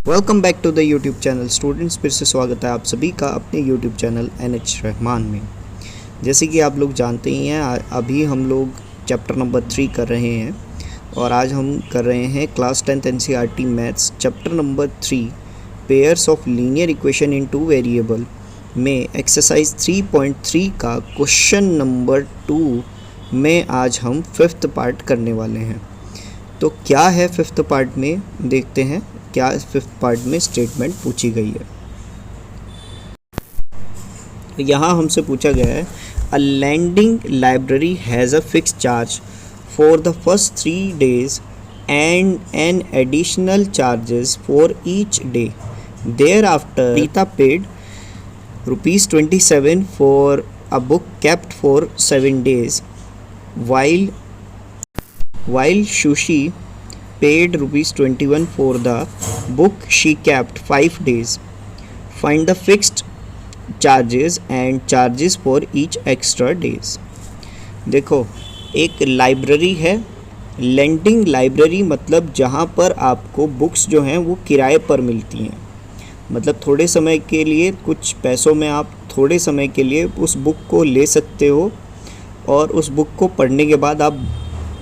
Welcome back to the YouTube channel students. फिर से स्वागत है आप सभी का अपने यूट्यूब चैनल NH रहमान में। जैसे कि आप लोग जानते ही हैं, अभी हम लोग चैप्टर नंबर 3 कर रहे हैं और आज हम कर रहे हैं class 10th NCERT maths chapter number 3 pairs of linear equation in two variable में एक्सरसाइज 3.3 का क्वेश्चन नंबर 2 में आज हम 5th पार्ट करने वाले हैं। तो क्या है 5th पार्ट में, देखते हैं क्या 5th पार्ट में स्टेटमेंट पूछी गई है। तो यहाँ हमसे पूछा गया है a landing library has a fix charge for the first 3 days and an additional charges for each day. Thereafter Rita paid ₹27 for a book kept for 7 days while Shushi paid ₹21 for the book she kept 5 days. Find the fixed charges and charges for each extra days. देखो, एक library है, lending library मतलब जहाँ पर आपको books जो हैं वो किराए पर मिलती हैं। मतलब थोड़े समय के लिए, कुछ पैसों में आप थोड़े समय के लिए उस बुक को ले सकते हो और उस बुक को पढ़ने के बाद आप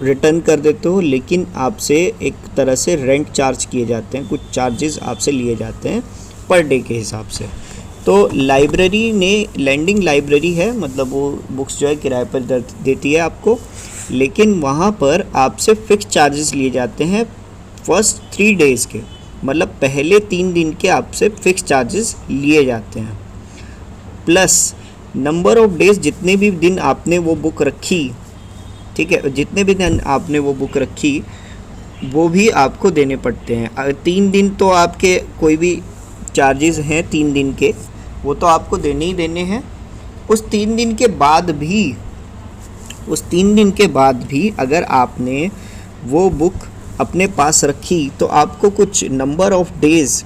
रिटर्न कर देते हो, लेकिन आपसे एक तरह से रेंट चार्ज किए जाते हैं, कुछ चार्जेस आपसे लिए जाते हैं पर डे के हिसाब से। तो लाइब्रेरी ने लैंडिंग लाइब्रेरी है, मतलब वो बुक्स जो है किराए पर देती है आपको, लेकिन वहाँ पर आपसे फिक्स चार्जेस लिए जाते हैं फर्स्ट 3 days के, मतलब पहले 3 दिन के आपसे फिक्स चार्जेस लिए जाते हैं। प्लस नंबर ऑफ डेज, जितने भी दिन आपने वो बुक रखी, ठीक है, जितने भी दिन आपने वो बुक रखी वो भी आपको देने पड़ते हैं। अगर 3 दिन तो आपके कोई भी चार्जेस हैं 3 दिन के, वो तो आपको देने ही देने हैं। उस 3 दिन के बाद भी अगर आपने वो बुक अपने पास रखी तो आपको कुछ नंबर ऑफ डेज़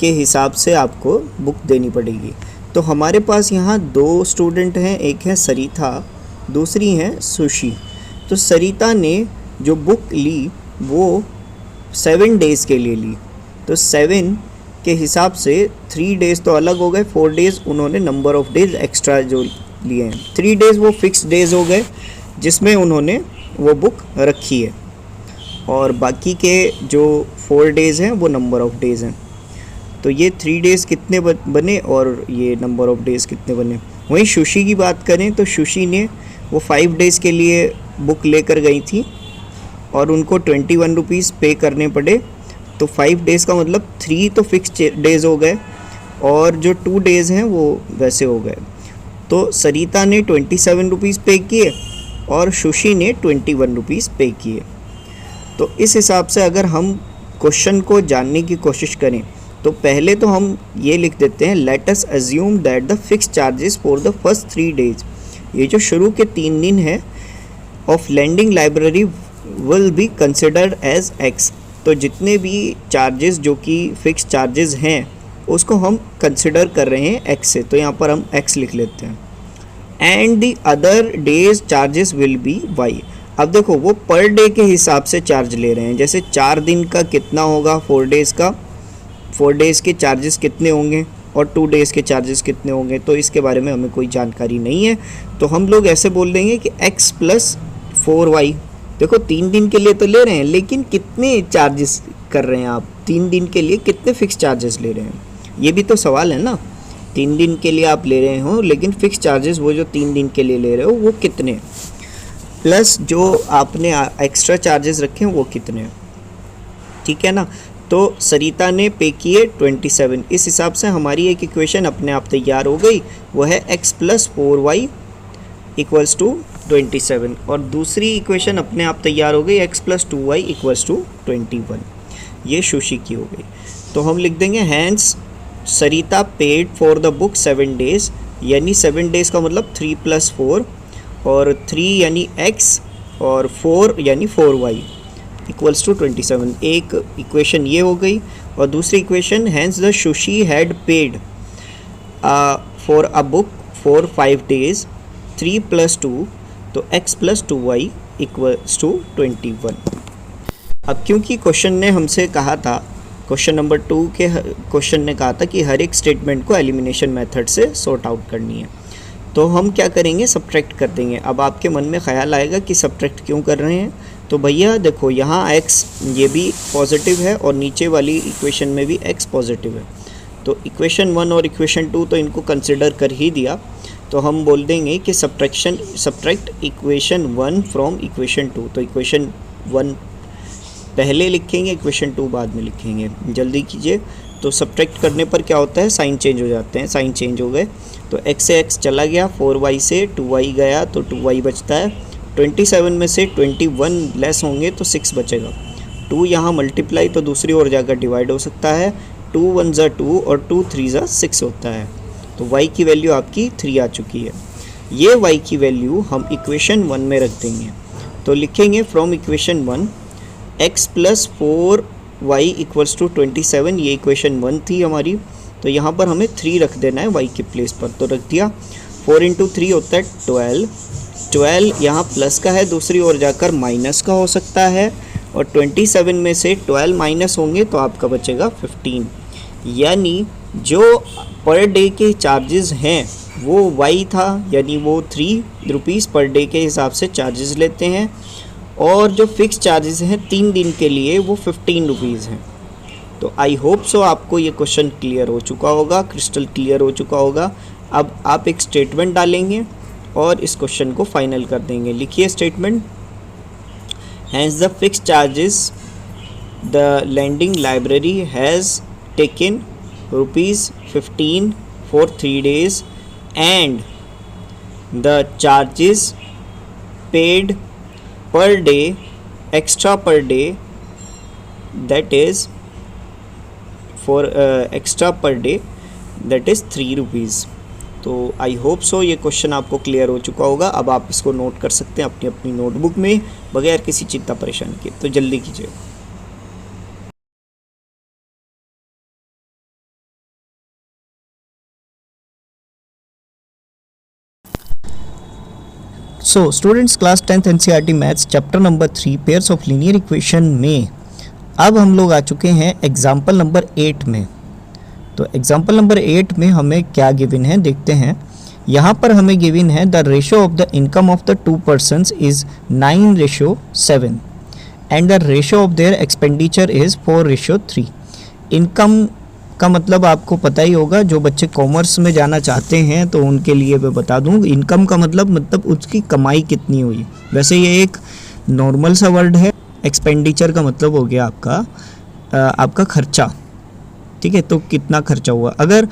के हिसाब से आपको बुक देनी पड़ेगी। तो हमारे पास यहाँ 2 स्टूडेंट हैं, एक है सरिता, दूसरी है सुशी। तो सरिता ने जो बुक ली वो 7 days के लिए ली, तो 7 के हिसाब से 3 days तो अलग हो गए, 4 days उन्होंने नंबर ऑफ डेज एक्स्ट्रा जो लिए हैं। 3 days वो फिक्स डेज हो गए जिसमें उन्होंने वो बुक रखी है, और बाकी के जो 4 days हैं वो नंबर ऑफ डेज़ हैं। तो ये 3 days कितने बने और ये नंबर ऑफ डेज़ कितने बने। वहीं सुशी की बात करें तो सुशी ने वो 5 days के लिए बुक लेकर गई थी और उनको ₹21 पे करने पड़े। तो 5 days का मतलब 3 तो फिक्स डेज़ हो गए और जो 2 days हैं वो वैसे हो गए। तो सरिता ने ₹27 पे किए और सुशी ने ₹21 पे किए। तो इस हिसाब से अगर हम क्वेश्चन को जानने की कोशिश करें तो पहले तो हम ये लिख देते हैं, let us assume that the fix charges for the first 3 days, ये जो शुरू के 3 दिन है of landing library will be considered as X। तो जितने भी चार्जेस जो कि फिक्स चार्जेस हैं उसको हम कंसिडर कर रहे हैं X से, तो यहाँ पर हम X लिख लेते हैं। And the other days charges will be Y। अब देखो, वो पर डे के हिसाब से चार्ज ले रहे हैं। जैसे 4 दिन का कितना होगा, 4 days का, 4 days के चार्जेस कितने होंगे और 2 days के चार्जेस कितने होंगे, तो इसके बारे में हमें कोई जानकारी नहीं है। तो हम लोग ऐसे बोल देंगे कि X + 4Y। देखो 3 दिन के लिए तो ले रहे हैं, लेकिन कितने चार्जेस कर रहे हैं आप, 3 दिन के लिए कितने फिक्स चार्जेस ले रहे हैं, ये भी तो सवाल है ना। 3 दिन के लिए आप ले रहे हो, लेकिन फिक्स चार्जेस वो जो 3 दिन के लिए ले रहे हो वो कितने, प्लस जो आपने एक्स्ट्रा चार्जेस रखे हैं वो कितने, ठीक है ना। तो सरिता ने पे किए 27। इस हिसाब से हमारी एक इक्वेशन अपने आप तैयार हो गई, वो है X + 4Y = 27, और दूसरी इक्वेशन अपने आप तैयार हो गई X + 2Y = 21। ये सुशी की हो गई। तो हम लिख देंगे hence Sarita paid for the book 7 days, यानी 7 days का मतलब 3 + 4, और 3 यानी X और 4 यानी 4Y = 27। एक इक्वेशन ये हो गई, और दूसरी equation hence the Sushi had paid for a book for 5 days, 3 + 2, तो X + 2Y = 21। अब क्योंकि क्वेश्चन ने हमसे कहा था क्वेश्चन नंबर 2 के क्वेश्चन ने कहा था कि हर एक स्टेटमेंट को एलिमिनेशन मेथड से सॉर्ट आउट करनी है। तो हम क्या करेंगे, सब्ट्रैक्ट कर देंगे। अब आपके मन में ख्याल आएगा कि सब्ट्रैक्ट क्यों कर रहे हैं, तो भैया देखो यहाँ x ये भी पॉजिटिव है और नीचे वाली इक्वेशन में भी x पॉजिटिव है, तो इक्वेशन 1 और इक्वेशन 2 तो इनको कंसिडर कर ही दिया। तो हम बोल देंगे कि सब्ट्रैक्ट इक्वेशन 1 फ्रॉम इक्वेशन 2। तो इक्वेशन 1 पहले लिखेंगे, इक्वेशन 2 बाद में लिखेंगे। जल्दी कीजिए। तो सब्ट्रैक्ट करने पर क्या होता है, साइन चेंज हो जाते हैं, साइन चेंज हो गए। तो x से x चला गया, 4y से 2y गया तो 2y बचता है। 27 में से 21 लेस होंगे तो 6 बचेगा। 2 यहाँ मल्टीप्लाई तो दूसरी ओर जाकर डिवाइड हो सकता है। 2 1 ज़ा 2 और 2 3 ज़ा 6 होता है। तो y की वैल्यू आपकी 3 आ चुकी है। ये y की वैल्यू हम इक्वेशन 1 में रख देंगे। तो लिखेंगे from equation 1 x plus 4y equals to 27, ये इक्वेशन 1 थी हमारी। तो यहाँ पर हमें 3 रख देना है y के प्लेस पर, तो रख दिया। 4 इंटू 3 होता है 12। 12 यहाँ प्लस का है, दूसरी ओर जाकर माइनस का हो सकता है। और 27 में से 12 माइनस होंगे तो आपका बचेगा 15। यानी जो पर डे के चार्जेस हैं वो y था, यानी वो 3 रुपीज़ पर डे के हिसाब से चार्जेस लेते हैं। और जो फिक्स चार्जेस हैं 3 दिन के लिए वो 15 रुपीज़ हैं। तो आई होप सो आपको ये क्वेश्चन क्लियर हो चुका होगा, क्रिस्टल क्लियर हो चुका होगा। अब आप एक स्टेटमेंट डालेंगे और इस क्वेश्चन को फाइनल कर देंगे। लिखिए statement, hence the fix charges the lending library has taken ₹15 for 3 days and the charges paid per day extra per day, that is for extra per day, that is 3 rupees। तो I hope so ये question आपको clear हो चुका होगा। अब आप इसको note कर सकते हैं अपनी अपनी नोटबुक में बगैर किसी चिंता परेशानी के। तो जल्दी कीजिए। So students, class 10th NCERT maths chapter number 3 pairs of linear equation में अब हम लोग आ चुके हैं एग्जाम्पल नंबर 8 में। तो एग्जाम्पल नंबर 8 में हमें क्या गिवन है देखते हैं। यहाँ पर हमें गिवन है the ratio of the income of the 2 persons is 9:7 and the ratio of their expenditure is 4:3। Income का मतलब आपको पता ही होगा, जो बच्चे कॉमर्स में जाना चाहते हैं तो उनके लिए मैं बता दूं, इनकम का मतलब उसकी कमाई कितनी हुई। वैसे ये एक नॉर्मल सा वर्ड है। एक्सपेंडिचर का मतलब हो गया आपका खर्चा, ठीक है। तो कितना खर्चा हुआ। अगर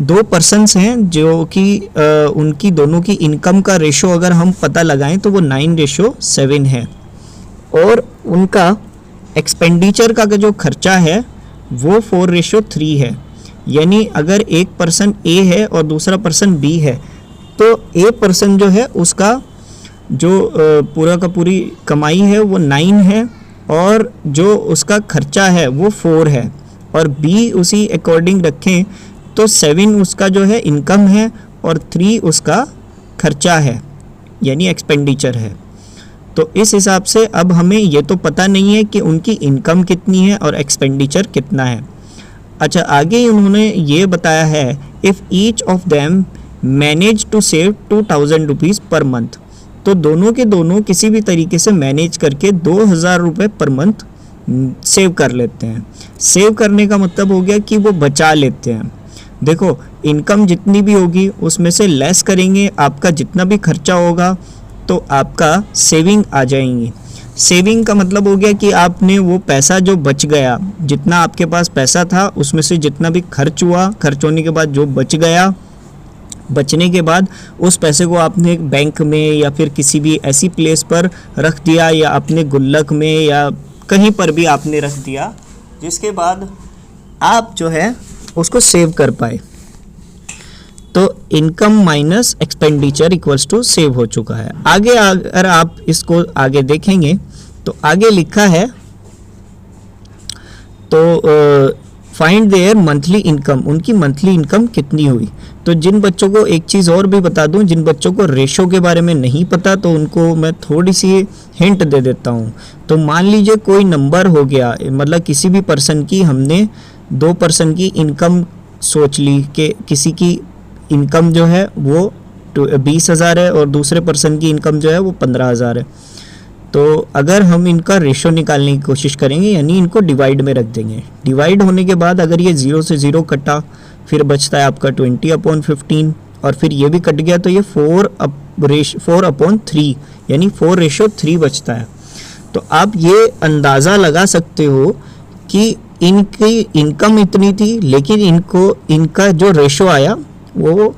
2 पर्सन्स हैं जो कि उनकी दोनों की इनकम का रेशो अगर हम पता लगाएं तो वो 9:7 है, और उनका एक्सपेंडिचर का जो खर्चा है वो 4:3 है। यानी अगर एक पर्सन ए है और दूसरा पर्सन बी है तो ए पर्सन जो है उसका जो पूरा का पूरी कमाई है वो 9 है, और जो उसका खर्चा है वो 4 है, और बी उसी अकॉर्डिंग रखें तो 7 उसका जो है इनकम है और 3 उसका खर्चा है, यानी एक्सपेंडिचर है। तो इस हिसाब से अब हमें ये तो पता नहीं है कि उनकी इनकम कितनी है और एक्सपेंडिचर कितना है। अच्छा, आगे उन्होंने ये बताया है if each of them manage to save 2000 rupees per month. तो दोनों के दोनों किसी भी तरीके से मैनेज करके 2000 रुपये पर मंथ सेव कर लेते हैं। सेव करने का मतलब हो गया कि वो बचा लेते हैं। देखो, इनकम जितनी भी होगी उसमें से लेस करेंगे, आपका जितना भी खर्चा होगा तो आपका सेविंग आ जाएंगी। सेविंग का मतलब हो गया कि आपने वो पैसा जो बच गया, जितना आपके पास पैसा था उसमें से जितना भी खर्च हुआ, खर्च होने के बाद जो बच गया, बचने के बाद उस पैसे को आपने बैंक में या फिर किसी भी ऐसी प्लेस पर रख दिया, या अपने गुल्लक में या कहीं पर भी आपने रख दिया, जिसके बाद आप जो है उसको सेव कर पाए। तो income minus expenditure equals to save हो चुका है। आगे अगर आप इसको आगे देखेंगे तो आगे लिखा है, तो फाइंड देयर मंथली इनकम, उनकी मंथली इनकम कितनी हुई। तो जिन बच्चों को एक चीज़ और भी बता दूं, जिन बच्चों को रेशो के बारे में नहीं पता तो उनको मैं थोड़ी सी हिंट दे देता हूं। तो मान लीजिए कोई नंबर हो गया, मतलब किसी भी पर्सन की हमने 2 पर्सन की इनकम सोच ली कि किसी की इनकम जो है वो 20,000 है और दूसरे पर्सन की इनकम जो है वो 15,000 है। तो अगर हम इनका रेशो निकालने की कोशिश करेंगे, यानी इनको डिवाइड में रख देंगे। डिवाइड होने के बाद अगर ये 0 से 0 कटा, फिर बचता है आपका 20/15 और फिर ये भी कट गया तो ये 4/3 यानी 4:3 बचता है। तो आप ये अंदाज़ा लगा सकते हो कि इनकी इनकम इतनी थी, लेकिन इनका जो रेशो आया वो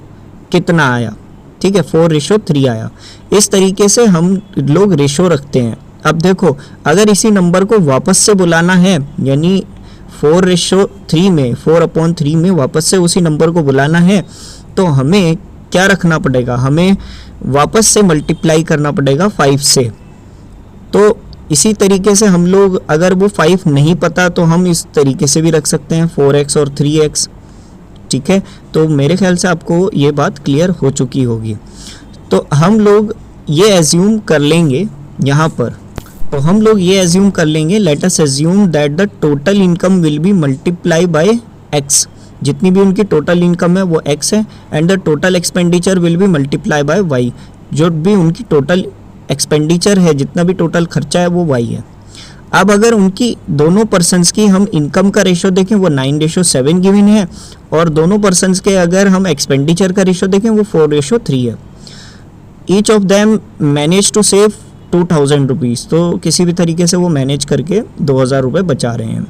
कितना आया, ठीक है, 4:3 आया। इस तरीके से हम लोग रेशो रखते हैं। अब देखो, अगर इसी नंबर को वापस से बुलाना है, यानी 4:3 में वापस से उसी नंबर को बुलाना है, तो हमें क्या रखना पड़ेगा, हमें वापस से मल्टीप्लाई करना पड़ेगा 5 से। तो इसी तरीके से हम लोग, अगर वो 5 नहीं पता तो हम इस तरीके से भी रख सकते हैं 4x और 3x, ठीक है। तो मेरे ख्याल से आपको ये बात क्लियर हो चुकी होगी। तो हम लोग ये एज्यूम कर लेंगे यहाँ पर, तो हम लोग ये एज्यूम कर लेंगे, let us assume that the total income will be multiply by x, जितनी भी उनकी टोटल इनकम है वो x है, and the total expenditure will be multiply by y, जो भी उनकी टोटल एक्सपेंडिचर है, जितना भी टोटल खर्चा है वो y है। अब अगर उनकी दोनों पर्सन्स की हम इनकम का रेशो देखें वो 9:7 गिवन है, और दोनों पर्सन्स के अगर हम एक्सपेंडिचर का रेशो देखें वो 4:3 है। Each of them manage to save 2,000 rupees, तो किसी भी तरीके से वो मैनेज करके 2,000 रुपये बचा रहे हैं।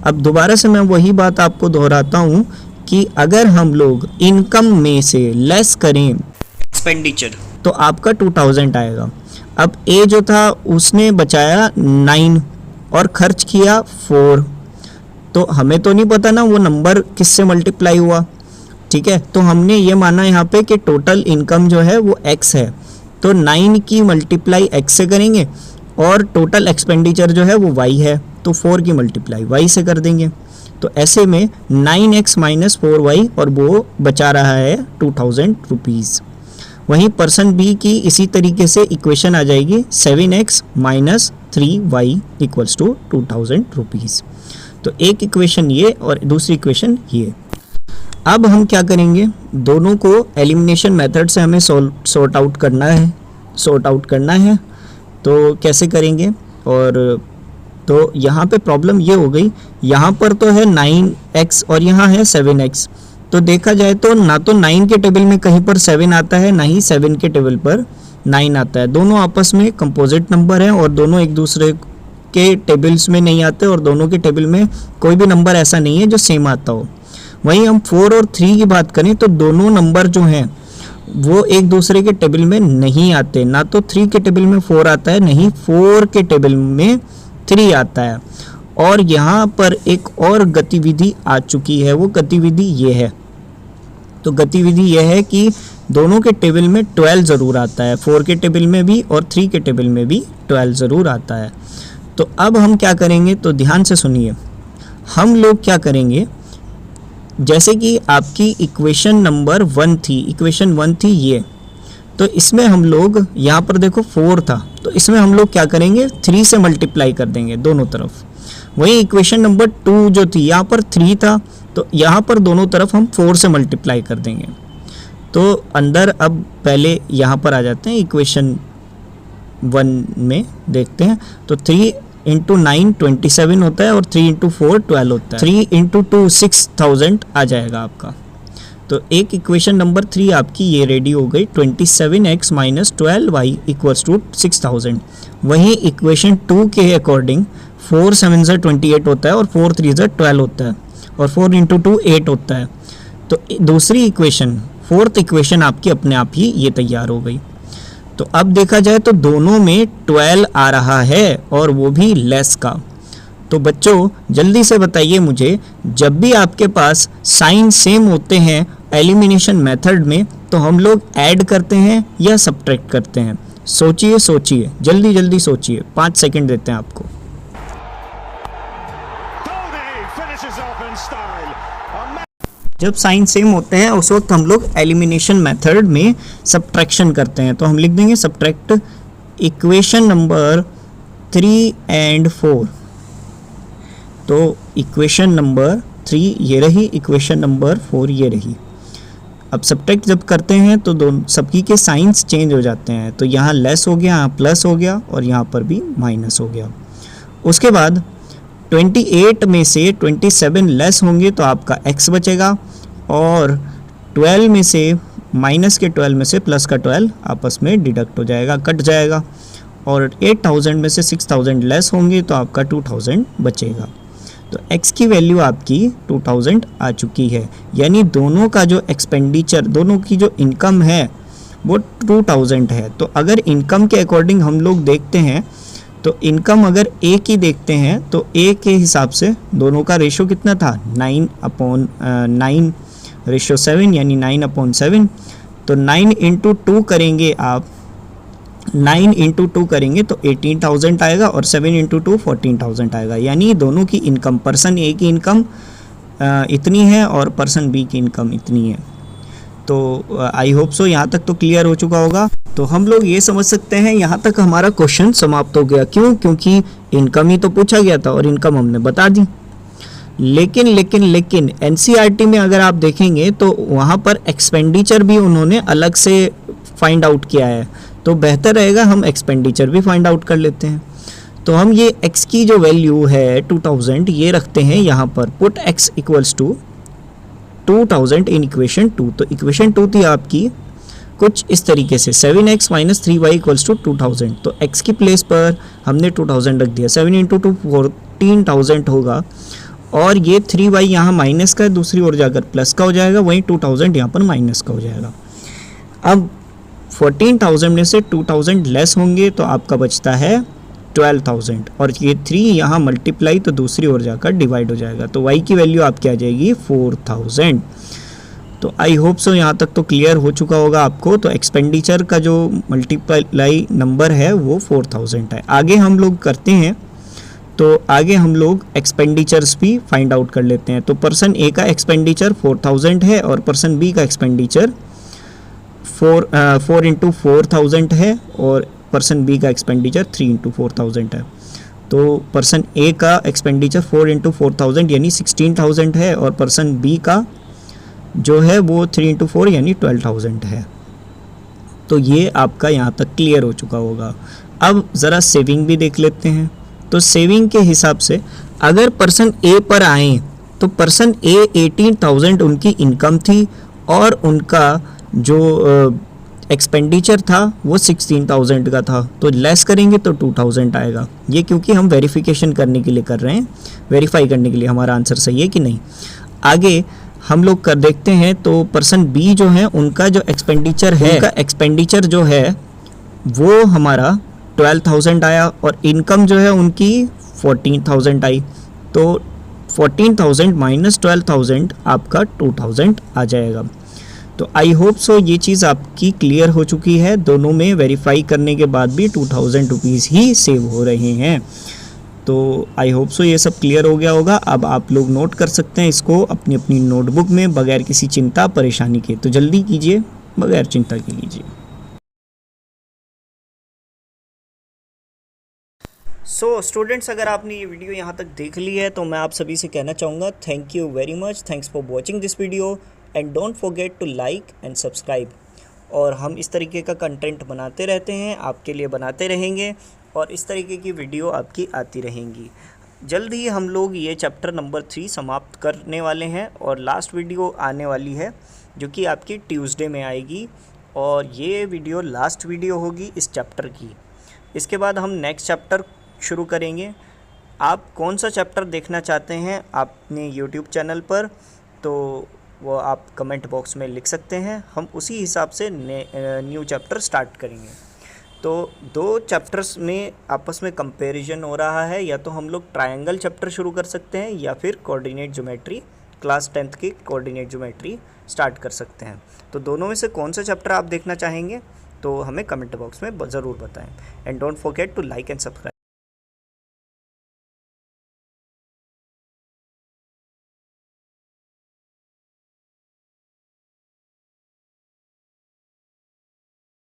अब दोबारा से मैं वही बात आपको दोहराता हूँ कि अगर हम लोग इनकम में से लेस करें एक्सपेंडिचर तो आपका 2,000 आएगा। अब ए जो था उसने बचाया 9 और खर्च किया 4, तो हमें तो नहीं पता ना वो नंबर किससे मल्टीप्लाई हुआ, ठीक है। तो हमने ये माना यहाँ पे कि टोटल इनकम जो है वो x है, तो 9 की मल्टीप्लाई x से करेंगे, और टोटल एक्सपेंडिचर जो है वो y है, तो 4 की मल्टीप्लाई y से कर देंगे। तो ऐसे में 9x - 4y, और वो बचा रहा है 2,000 रुपीज़। वहीं पर्सन बी की इसी तरीके से इक्वेशन आ जाएगी 7x - 3y = 2,000 रुपीज़। तो एक इक्वेशन ये और दूसरी इक्वेशन ये। अब हम क्या करेंगे, दोनों को एलिमिनेशन मेथड से हमें सॉर्ट आउट करना है। तो कैसे करेंगे, और तो यहाँ पे प्रॉब्लम ये हो गई, यहाँ पर तो है 9x और यहाँ है 7x। तो देखा जाए तो ना तो 9 के टेबल में कहीं पर 7 आता है, ना ही 7 के टेबल पर 9 आता है। दोनों आपस में कंपोजिट नंबर हैं और दोनों एक दूसरे के टेबल्स में नहीं आते, और दोनों के टेबल में कोई भी नंबर ऐसा नहीं है जो सेम आता हो। वहीं हम 4 और 3 की बात करें तो दोनों नंबर जो हैं वो एक दूसरे के टेबल में नहीं आते, ना तो 3 के टेबल में 4 आता है, नहीं 4 के टेबल में 3 आता है। और यहाँ पर एक और गतिविधि आ चुकी है, वो गतिविधि ये है। तो गतिविधि यह है कि दोनों के टेबल में 12 ज़रूर आता है, 4 के टेबल में भी और 3 के टेबल में भी 12 ज़रूर आता है। तो अब हम क्या करेंगे, तो ध्यान से सुनिए, हम लोग क्या करेंगे, जैसे कि आपकी इक्वेशन नंबर 1 थी ये, तो इसमें हम लोग यहाँ पर देखो 4 था, तो इसमें हम लोग क्या करेंगे 3 से मल्टीप्लाई कर देंगे दोनों तरफ। वही इक्वेशन नंबर 2 जो थी यहाँ पर 3 था, तो यहाँ पर दोनों तरफ हम 4 से मल्टीप्लाई कर देंगे। तो अंदर अब पहले यहाँ पर आ जाते हैं, इक्वेशन 1 में देखते हैं। तो 3 × 9 27 होता है और 3 × 4 12 होता है। 3 × 2 6000 आ जाएगा आपका। तो एक इक्वेशन नंबर 3 आपकी ये रेडी हो गई, 27x - 12y = 6000। वहीं इक्वेशन 2 के अकॉर्डिंग 4 7 से 28 होता है और 4 3 से 12 होता है और 4 × 2 8 होता है। तो दूसरी इक्वेशन, 4th इक्वेशन आपकी अपने आप ही ये तैयार हो गई। तो अब देखा जाए तो दोनों में 12 आ रहा है और वो भी लेस का। तो बच्चों जल्दी से बताइए मुझे, जब भी आपके पास साइन सेम होते हैं एलिमिनेशन मेथड में, तो हम लोग ऐड करते हैं या सब्ट्रैक्ट करते हैं? सोचिए, जल्दी सोचिए, 5 सेकंड देते हैं आपको। जब साइन सेम होते हैं उस वक्त हम लोग एलिमिनेशन मेथड में सब्ट्रैक्शन करते हैं। तो हम लिख देंगे सब्ट्रैक्ट इक्वेशन नंबर 3 and 4। तो इक्वेशन नंबर 3 ये रही, इक्वेशन नंबर 4 ये रही। अब सब्ट्रैक्ट जब करते हैं तो दोनों सबकी के साइंस चेंज हो जाते हैं। तो यहाँ लेस हो गया, यहाँ प्लस हो गया और यहाँ पर भी माइनस हो गया। उसके बाद 28 में से 27 लेस होंगे तो आपका x बचेगा, और 12 में से माइनस के 12 में से प्लस का 12 आपस में डिडक्ट हो जाएगा, कट जाएगा। और 8000 में से 6000 लेस होंगे तो आपका 2000 बचेगा। तो x की वैल्यू आपकी 2000 आ चुकी है, यानी दोनों का जो एक्सपेंडिचर, दोनों की जो इनकम है वो 2000 है। तो अगर इनकम के अकॉर्डिंग हम लोग देखते हैं तो इनकम अगर ए की देखते हैं तो ए के हिसाब से दोनों का रेशो कितना था, 9/9 रेशो 7, यानी 9/7। तो 9 × 2 करेंगे आप, 9 × 2 करेंगे तो 18,000 आएगा, और 7 × 2 14,000 आएगा। यानी दोनों की इनकम, पर्सन ए की इनकम इतनी है और पर्सन बी की इनकम इतनी है। तो आई होप सो यहाँ तक तो क्लियर हो चुका होगा। तो हम लोग ये समझ सकते हैं यहाँ तक हमारा क्वेश्चन समाप्त हो गया। क्यों? क्योंकि इनकम ही तो पूछा गया था और इनकम हमने बता दी। लेकिन एनसीईआरटी में अगर आप देखेंगे तो वहाँ पर एक्सपेंडिचर भी उन्होंने अलग से फाइंड आउट किया है। तो बेहतर रहेगा हम एक्सपेंडिचर भी फाइंड आउट कर लेते हैं। तो हम ये x की जो वैल्यू है 2000 ये रखते हैं यहाँ पर, put x equals to 2000 in equation 2। तो इक्वेशन 2 थी आपकी कुछ इस तरीके से, 7x - 3y इक्वल्स टू 2000। तो x की प्लेस पर हमने 2000 रख दिया, 7 × 2 14,000 होगा, और ये 3y यहाँ माइनस का है, दूसरी ओर जाकर प्लस का हो जाएगा, वहीं 2000 यहाँ पर माइनस का हो जाएगा। अब 14,000 में से 2000 लेस होंगे तो आपका बचता है 12,000, और ये 3 यहाँ मल्टीप्लाई तो दूसरी ओर जाकर डिवाइड हो जाएगा। तो y की वैल्यू आपकी आ जाएगी 4000। तो आई होप सो यहाँ तक तो क्लियर हो चुका होगा आपको। तो एक्सपेंडिचर का जो मल्टीप्लाई नंबर है वो 4000 है। आगे हम लोग करते हैं, तो आगे हम लोग एक्सपेंडिचर्स भी फाइंड आउट कर लेते हैं। तो पर्सन ए का एक्सपेंडिचर 4000 है और पर्सन बी का एक्सपेंडिचर 4 × 4000 है, और पर्सन बी का एक्सपेंडिचर 3 × 4000 है। तो पर्सन ए का एक्सपेंडिचर 4 × 4000 यानी 16,000 है, और पर्सन बी का जो है वो 3 × 4 यानी 12,000 है। तो ये आपका यहाँ तक क्लियर हो चुका होगा। अब ज़रा सेविंग भी देख लेते हैं। तो सेविंग के हिसाब से अगर पर्सन ए पर आए तो पर्सन ए 18,000 उनकी इनकम थी, और उनका जो एक्सपेंडिचर था वो 16,000 का था। तो लेस करेंगे तो 2,000 आएगा। ये क्योंकि हम वेरिफिकेशन करने के लिए कर रहे हैं, वेरीफाई करने के लिए हमारा आंसर सही है कि नहीं। आगे हम लोग कर देखते हैं। तो पर्सन बी जो है उनका जो एक्सपेंडिचर है, उनका एक्सपेंडिचर जो है वो हमारा 12,000 आया, और इनकम जो है उनकी 14,000 आई। तो 14,000 - 12,000 आपका 2,000 आ जाएगा। तो आई होप सो ये चीज़ आपकी क्लियर हो चुकी है। दोनों में वेरीफाई करने के बाद भी 2000 रुपीज़ ही सेव हो रहे हैं। तो आई होप सो ये सब क्लियर हो गया होगा। अब आप लोग नोट कर सकते हैं इसको अपनी अपनी नोटबुक में बगैर किसी चिंता परेशानी के। तो जल्दी कीजिए, बगैर चिंता के लीजिए। सो स्टूडेंट्स, अगर आपने ये वीडियो यहाँ तक देख ली है तो मैं आप सभी से कहना चाहूँगा thank you very much, thanks for watching this video, and don't forget to like and subscribe. और हम इस तरीके का कंटेंट बनाते रहते हैं, आपके लिए बनाते रहेंगे, और इस तरीके की वीडियो आपकी आती रहेंगी। जल्द ही हम लोग ये चैप्टर नंबर 3 समाप्त करने वाले हैं, और लास्ट वीडियो आने वाली है जो कि आपकी ट्यूसडे में आएगी, और ये वीडियो लास्ट वीडियो होगी इस चैप्टर की। इसके बाद हम नेक्स्ट चैप्टर शुरू करेंगे। आप कौन सा चैप्टर देखना चाहते हैं अपने यूट्यूब चैनल पर, तो वो आप कमेंट बॉक्स में लिख सकते हैं। हम उसी हिसाब से न्यू चैप्टर स्टार्ट करेंगे। तो 2 चैप्टर्स में आपस में कंपैरिजन हो रहा है, या तो हम लोग ट्रायंगल चैप्टर शुरू कर सकते हैं या फिर कोऑर्डिनेट ज्योमेट्री, क्लास 10th की कोऑर्डिनेट ज्योमेट्री स्टार्ट कर सकते हैं। तो दोनों में से कौन सा चैप्टर आप देखना चाहेंगे तो हमें कमेंट बॉक्स में ज़रूर बताएं, and don't forget to like and subscribe.